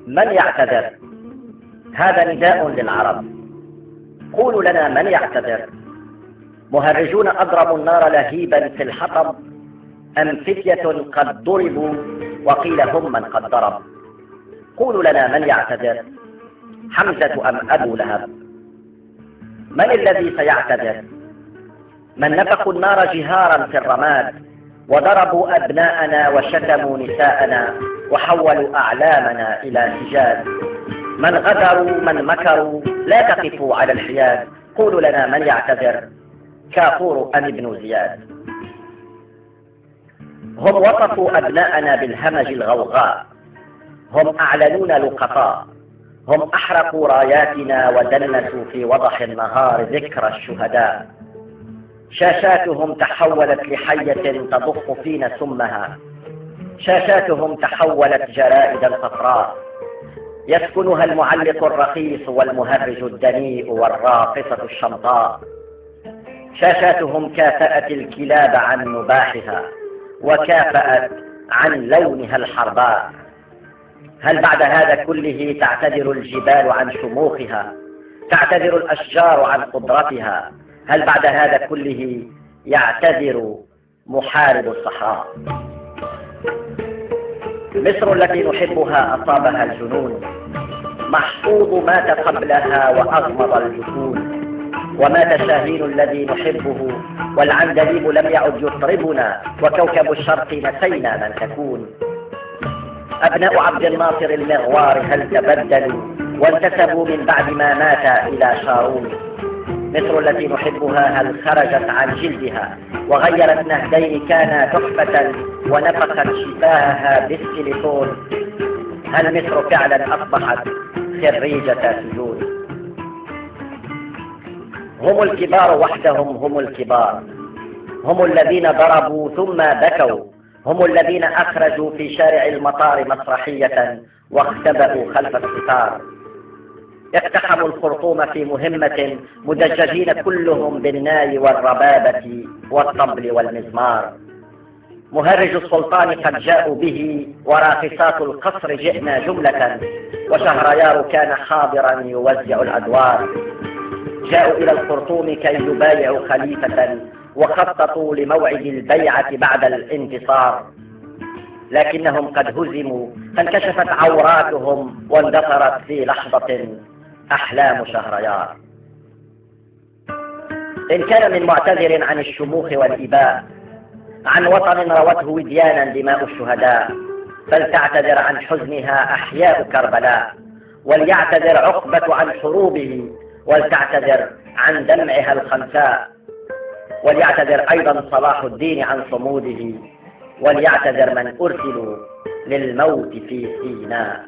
من يعتذر؟ هذا نداء للعرب. قولوا لنا من يعتذر؟ مهرجون أضرموا النار لهيبا في الحطب أم فتية قد ضربوا وقيل هم من قد ضرب؟ قولوا لنا من يعتذر؟ حمزة أم أبو لهب؟ من الذي سيعتذر؟ من نفخوا النار جهارا في الرماد وضربوا أبناءنا وشتموا نساءنا وحولوا أعلامنا إلى سجاد. من غدروا من مكروا لا تقفوا على الحياد. قولوا لنا من يعتذر؟ كافور أم ابن زياد؟ هم وصفوا أبناءنا بالهمج الغوغاء، هم أعلنون لقطاء، هم أحرقوا راياتنا ودنسوا في وضح النهار ذكرى الشهداء. شاشاتهم تحولت لحية تضخ فينا سمها، شاشاتهم تحولت جرائدا صفراء يسكنها المعلق الرخيص والمهرج الدنيء والراقصة الشمطاء. شاشاتهم كافأت الكلاب عن نباحها وكافأت عن لونها الحرباء. هل بعد هذا كله تعتذر الجبال عن شموخها؟ تعتذر الأشجار عن قدرتها؟ هل بعد هذا كله يعتذر محارب الصحراء؟ مصر التي نحبها أصابها الجنون، محفوظ مات قبلها وأغمض الجفون، ومات شاهين الذي نحبه والعندليب لم يعد يطربنا، وكوكب الشرق نسينا من تكون. أبناء عبد الناصر المغوار هل تبدلوا وانتسبوا من بعد ما مات إلى شارون؟ مصر التي نحبها هل خرجت عن جلدها وغيرت نهدين كانا تحفة ونفخت شفاهها بالسيليكون؟ هل مصر فعلا أصبحت خريجة سجون؟ هم الكبار وحدهم، هم الكبار، هم الذين ضربوا ثم بكوا، هم الذين أخرجوا في شارع المطار مسرحية واختبأوا خلف الستار. اقتحموا الخرطوم في مهمة مدججين كلهم بالناي والربابة والطبل والمزمار. مهرج السلطان قد جاءوا به وراقصات القصر جئنا جملة، وشهريار كان حاضرا يوزع الأدوار. جاءوا إلى الخرطوم كي يبايعوا خليفة وخططوا لموعد البيعة بعد الانتصار، لكنهم قد هزموا فانكشفت عوراتهم واندثرت في لحظة أحلام شهريار. إن كان من معتذر عن الشموخ والإباء، عن وطن روته وديانا دماء الشهداء، فلتعتذر عن حزنها أحياء كربلاء، وليعتذر عقبة عن حروبه، ولتعتذر عن دمعها الخنساء، وليعتذر أيضا صلاح الدين عن صموده، وليعتذر من أرسلوا للموت في سيناء.